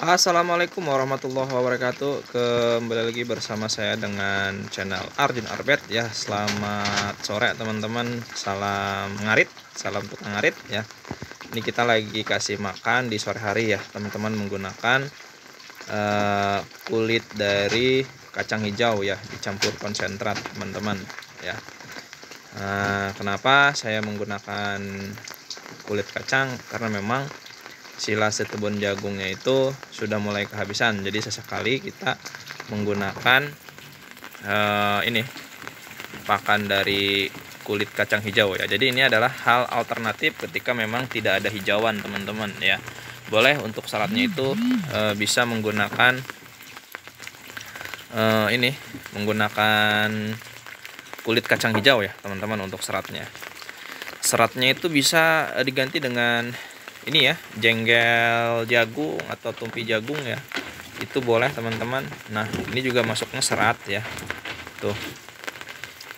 Assalamualaikum warahmatullahi wabarakatuh. Kembali lagi bersama saya dengan channel Arjun Arbet ya. Selamat sore teman-teman. Salam ngarit, salam tukang ngarit ya. Ini kita lagi kasih makan di sore hari ya teman-teman, menggunakan kulit dari kacang hijau ya, dicampur konsentrat teman-teman ya. Kenapa saya menggunakan kulit kacang? Karena memang sila setebon jagungnya itu sudah mulai kehabisan, jadi sesekali kita menggunakan ini pakan dari kulit kacang hijau ya. Jadi ini adalah hal alternatif ketika memang tidak ada hijauan teman-teman ya. Boleh untuk syaratnya itu bisa menggunakan ini, menggunakan kulit kacang hijau ya teman-teman. Untuk seratnya itu bisa diganti dengan ini ya, jengkel jagung atau tumpi jagung ya, itu boleh teman-teman. Nah ini juga masuknya serat ya tuh.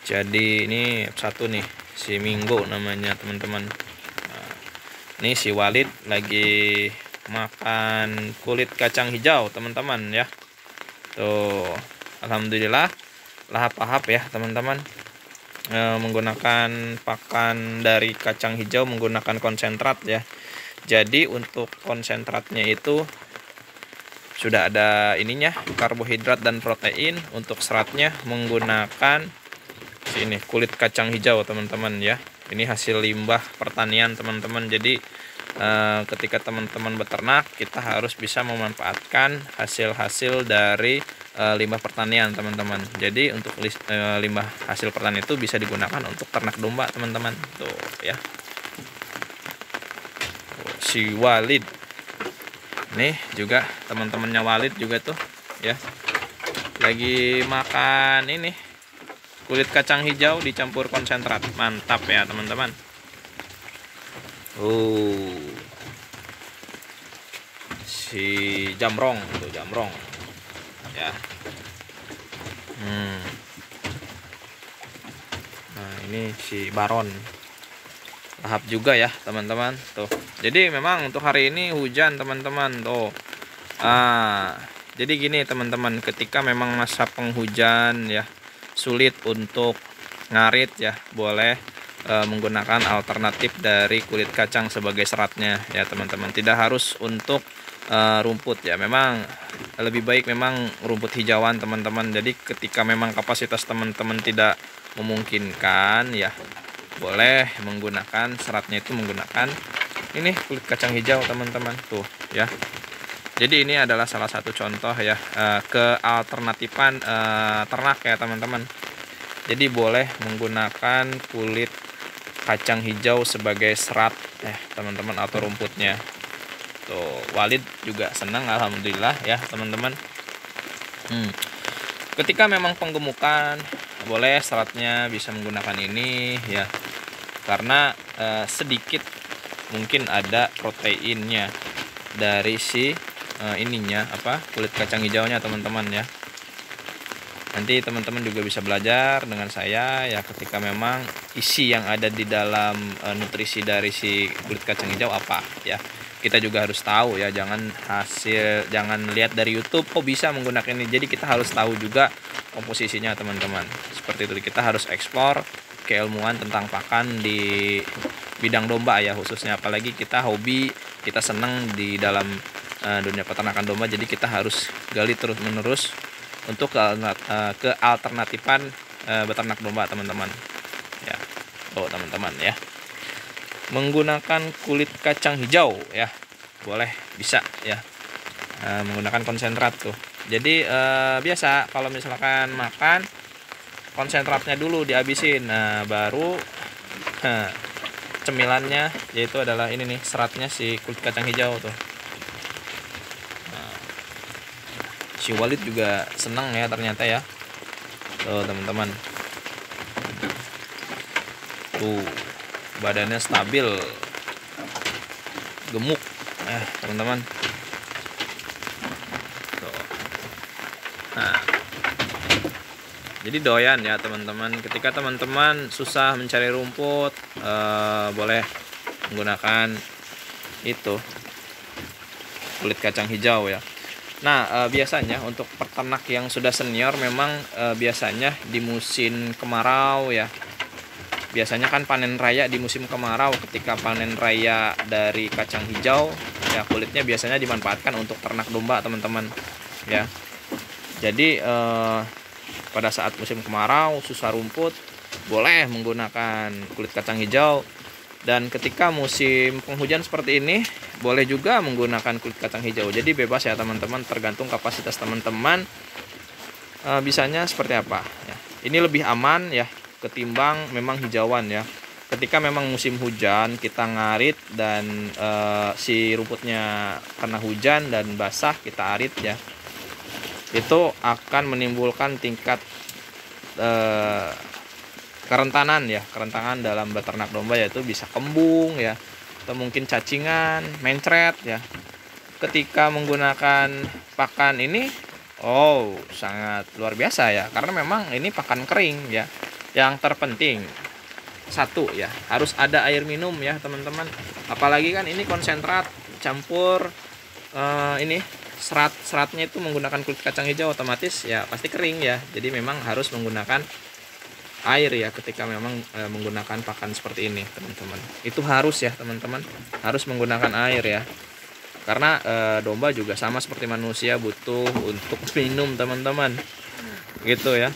Jadi ini satu nih, si Minggu namanya teman-teman. Nah, ini si Walid lagi makan kulit kacang hijau teman-teman ya tuh. Alhamdulillah lahap-lahap ya teman-teman, menggunakan pakan dari kacang hijau menggunakan konsentrat ya. Jadi untuk konsentratnya itu sudah ada ininya, karbohidrat dan protein. Untuk seratnya menggunakan sini kulit kacang hijau teman-teman ya. Ini hasil limbah pertanian teman-teman. Jadi ketika teman-teman beternak, kita harus bisa memanfaatkan hasil-hasil dari limbah pertanian teman-teman. Jadi untuk limbah hasil pertanian itu bisa digunakan untuk ternak domba teman-teman tuh ya. Si Walid nih juga, teman-temannya Walid juga tuh ya, lagi makan ini kulit kacang hijau dicampur konsentrat. Mantap ya teman-teman. Si Jamrong tuh, Jamrong ya. Nah ini si Baron lahap juga ya teman-teman tuh. Jadi memang untuk hari ini hujan teman-teman tuh. Jadi gini teman-teman, ketika memang masa penghujan ya, sulit untuk ngarit ya, boleh menggunakan alternatif dari kulit kacang sebagai seratnya ya teman-teman. Tidak harus untuk rumput ya, memang lebih baik memang rumput hijauan teman-teman. Jadi ketika memang kapasitas teman-teman tidak memungkinkan ya, boleh menggunakan seratnya itu menggunakan ini kulit kacang hijau teman-teman tuh ya. Jadi ini adalah salah satu contoh ya kealternatifan ternak ya teman-teman. Jadi boleh menggunakan kulit kacang hijau sebagai serat ya teman-teman, atau rumputnya tuh. Walid juga senang alhamdulillah ya teman-teman. Ketika memang penggemukan, boleh seratnya bisa menggunakan ini ya, karena sedikit mungkin ada proteinnya dari si ininya apa, kulit kacang hijaunya teman-teman ya. Nanti teman-teman juga bisa belajar dengan saya ya, ketika memang isi yang ada di dalam nutrisi dari si kulit kacang hijau apa ya. Kita juga harus tahu ya, jangan lihat dari YouTube kok bisa menggunakan ini. Jadi kita harus tahu juga komposisinya teman-teman. Seperti itu, kita harus eksplor keilmuan tentang pakan di bidang domba ya khususnya. Apalagi kita hobi, kita senang di dalam dunia peternakan domba. Jadi kita harus gali terus menerus untuk kealternatifan beternak domba teman-teman ya. Teman-teman ya, menggunakan kulit kacang hijau ya, boleh bisa ya, menggunakan konsentrat tuh. Jadi biasa kalau misalkan makan, konsentratnya dulu dihabisin, nah baru cemilannya, yaitu adalah ini nih, seratnya si kulit kacang hijau tuh. Nah, si Walid juga senang ya ternyata ya tuh teman-teman tuh, badannya stabil, gemuk teman-teman. Nah jadi doyan ya teman-teman, ketika teman-teman susah mencari rumput, boleh menggunakan itu kulit kacang hijau ya. Nah, biasanya untuk peternak yang sudah senior memang biasanya di musim kemarau ya. Biasanya kan panen raya di musim kemarau. Ketika panen raya dari kacang hijau ya, kulitnya biasanya dimanfaatkan untuk ternak domba, teman-teman ya. Jadi pada saat musim kemarau susah rumput, boleh menggunakan kulit kacang hijau. Dan ketika musim penghujan seperti ini, boleh juga menggunakan kulit kacang hijau. Jadi bebas ya teman-teman, tergantung kapasitas teman-teman bisanya seperti apa ya. Ini lebih aman ya ketimbang memang hijauan ya. Ketika memang musim hujan kita ngarit dan si rumputnya kena hujan dan basah, kita arit ya, itu akan menimbulkan tingkat kerentanan dalam beternak domba, yaitu bisa kembung ya, atau mungkin cacingan, mencret ya. Ketika menggunakan pakan ini, sangat luar biasa ya, karena memang ini pakan kering ya. Yang terpenting satu ya, harus ada air minum ya teman-teman. Apalagi kan ini konsentrat campur ini seratnya itu menggunakan kulit kacang hijau, otomatis ya pasti kering ya. Jadi memang harus menggunakan air ya ketika memang menggunakan pakan seperti ini teman-teman. Itu harus ya teman-teman, harus menggunakan air ya, karena domba juga sama seperti manusia, butuh untuk minum teman-teman gitu ya.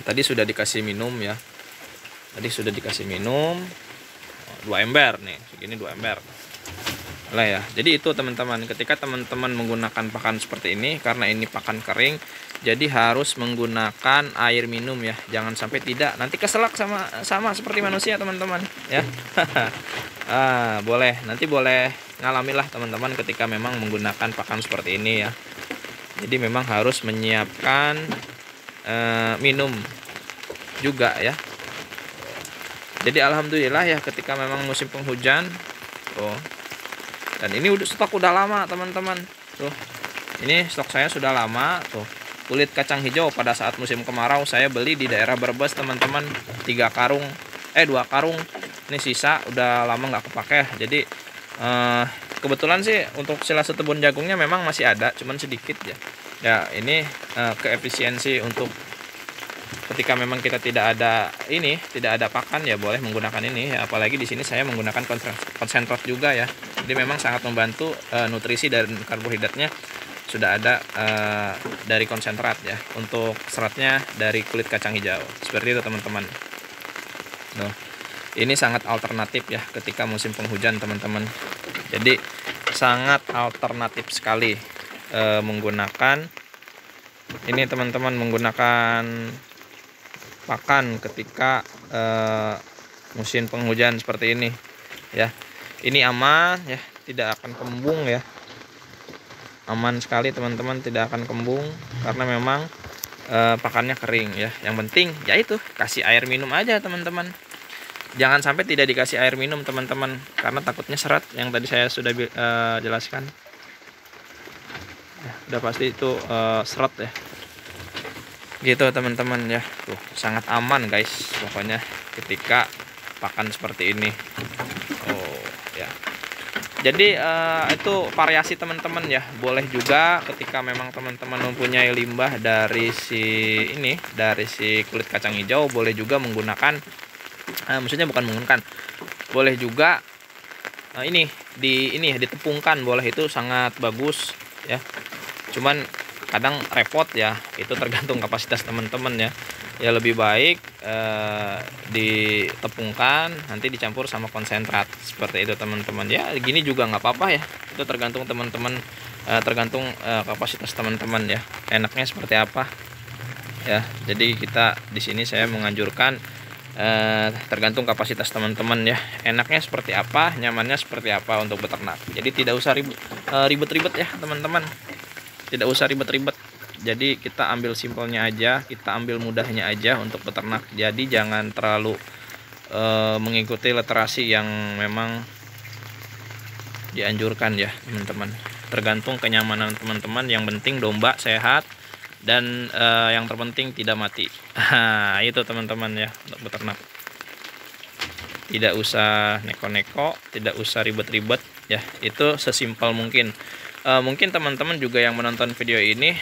Tadi sudah dikasih minum ya, tadi sudah dikasih minum 2 ember nih, segini 2 ember lah ya. Jadi itu teman-teman, ketika teman-teman menggunakan pakan seperti ini, karena ini pakan kering, jadi harus menggunakan air minum ya, jangan sampai tidak, nanti keselak sama seperti manusia teman-teman ya. Boleh, nanti boleh ngalamilah teman-teman ketika memang menggunakan pakan seperti ini ya. Jadi memang harus menyiapkan minum juga ya. Jadi alhamdulillah ya, ketika memang musim penghujan dan ini stok udah lama teman-teman tuh, ini stok saya sudah lama tuh. Kulit kacang hijau pada saat musim kemarau saya beli di daerah Brebes teman-teman, 2 karung. Ini sisa udah lama nggak kepake. Jadi kebetulan sih untuk sila setebun jagungnya memang masih ada, cuman sedikit ya. Ya ini keefisiensi untuk ketika memang kita tidak ada pakan ya, boleh menggunakan ini ya. Apalagi di sini saya menggunakan konsentrat juga ya. Jadi memang sangat membantu, nutrisi dan karbohidratnya sudah ada dari konsentrat ya. Untuk seratnya dari kulit kacang hijau. Seperti itu teman-teman. Ini sangat alternatif ya ketika musim penghujan teman-teman. Jadi sangat alternatif sekali menggunakan ini teman-teman, menggunakan pakan ketika musim penghujan seperti ini ya. Ini aman ya, tidak akan kembung ya, aman sekali teman-teman, tidak akan kembung karena memang pakannya kering ya. Yang penting yaitu kasih air minum aja teman-teman, jangan sampai tidak dikasih air minum teman-teman, karena takutnya serat yang tadi saya sudah jelaskan ya, udah pasti itu serat ya gitu teman-teman ya. Tuh sangat aman guys pokoknya ketika pakan seperti ini ya. Jadi itu variasi teman-teman ya. Boleh juga ketika memang teman-teman mempunyai limbah dari si kulit kacang hijau, boleh juga menggunakan maksudnya bukan menggunakan, boleh juga ditepungkan, boleh, itu sangat bagus ya. Cuman kadang repot ya, itu tergantung kapasitas teman-teman ya. Ya lebih baik ditepungkan, nanti dicampur sama konsentrat seperti itu teman-teman ya. Gini juga nggak apa-apa ya, itu tergantung teman-teman, tergantung kapasitas teman-teman ya, enaknya seperti apa ya. Jadi kita di sini saya menganjurkan tergantung kapasitas teman-teman ya, enaknya seperti apa, nyamannya seperti apa untuk beternak. Jadi tidak usah ribet-ribet ya teman-teman, tidak usah ribet-ribet. Jadi kita ambil simpelnya aja, kita ambil mudahnya aja untuk beternak. Jadi jangan terlalu mengikuti literasi yang memang dianjurkan ya teman-teman. Tergantung kenyamanan teman-teman, yang penting domba sehat dan yang terpenting tidak mati. Itu teman-teman ya untuk beternak. Tidak usah neko-neko, tidak usah ribet-ribet ya. Itu sesimpel mungkin. mungkin teman-teman juga yang menonton video ini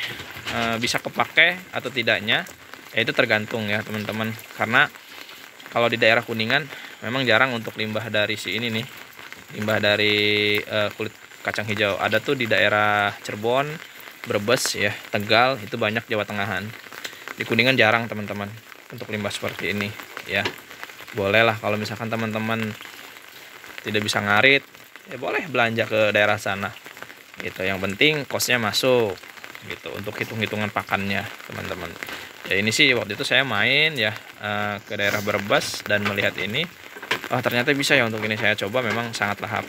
bisa kepake atau tidaknya, ya itu tergantung ya teman-teman. Karena kalau di daerah Kuningan memang jarang untuk limbah dari si ini nih, limbah dari kulit kacang hijau. Ada tuh di daerah Cirebon, Brebes ya, Tegal, itu banyak, Jawa Tengahan. Di Kuningan jarang teman-teman untuk limbah seperti ini ya. Bolehlah kalau misalkan teman-teman tidak bisa ngarit, ya boleh belanja ke daerah sana gitu. Yang penting kosnya masuk gitu untuk hitung-hitungan pakannya teman-teman. Ya ini sih waktu itu saya main ya ke daerah Brebes dan melihat ini, oh ternyata bisa ya untuk ini. Saya coba, memang sangat lahap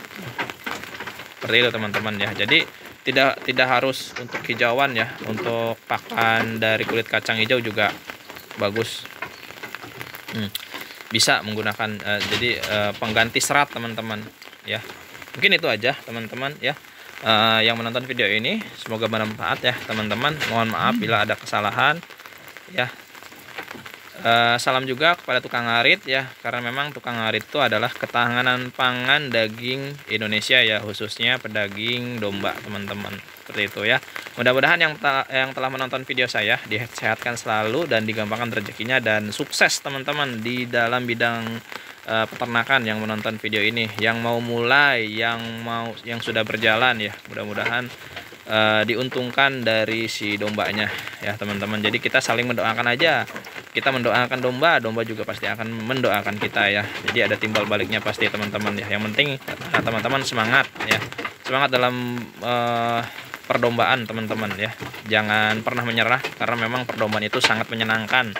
seperti itu teman-teman ya. Jadi tidak harus untuk hijauan ya, untuk pakan dari kulit kacang hijau juga bagus. Bisa menggunakan jadi pengganti serat teman-teman ya. Mungkin itu aja teman-teman ya. Yang menonton video ini semoga bermanfaat ya teman-teman. Mohon maaf bila ada kesalahan ya. Salam juga kepada tukang ngarit ya, karena memang tukang ngarit itu adalah ketahanan pangan daging Indonesia ya, khususnya pedaging domba teman-teman. Seperti itu ya. Mudah-mudahan yang telah menonton video saya disehatkan selalu dan digampangkan rezekinya, dan sukses teman-teman di dalam bidang peternakan yang menonton video ini. Yang mau mulai, yang sudah berjalan ya, mudah-mudahan diuntungkan dari si dombanya ya teman-teman. Jadi kita saling mendoakan aja. Kita mendoakan domba, domba juga pasti akan mendoakan kita ya. Jadi ada timbal baliknya pasti teman-teman ya. Yang penting teman-teman semangat ya. Semangat dalam perdombaan teman-teman ya. Jangan pernah menyerah, karena memang perdombaan itu sangat menyenangkan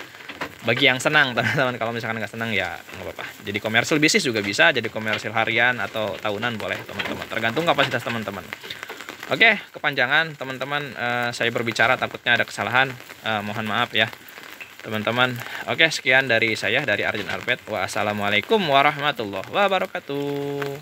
bagi yang senang teman-teman. Kalau misalkan nggak senang ya nggak apa-apa. Jadi komersil bisnis juga bisa, jadi komersil harian atau tahunan boleh teman-teman. Tergantung kapasitas teman-teman. Oke, kepanjangan teman-teman, saya berbicara takutnya ada kesalahan, mohon maaf ya teman-teman. Oke, sekian dari saya, dari Arjen Albert. Wassalamualaikum warahmatullahi wabarakatuh.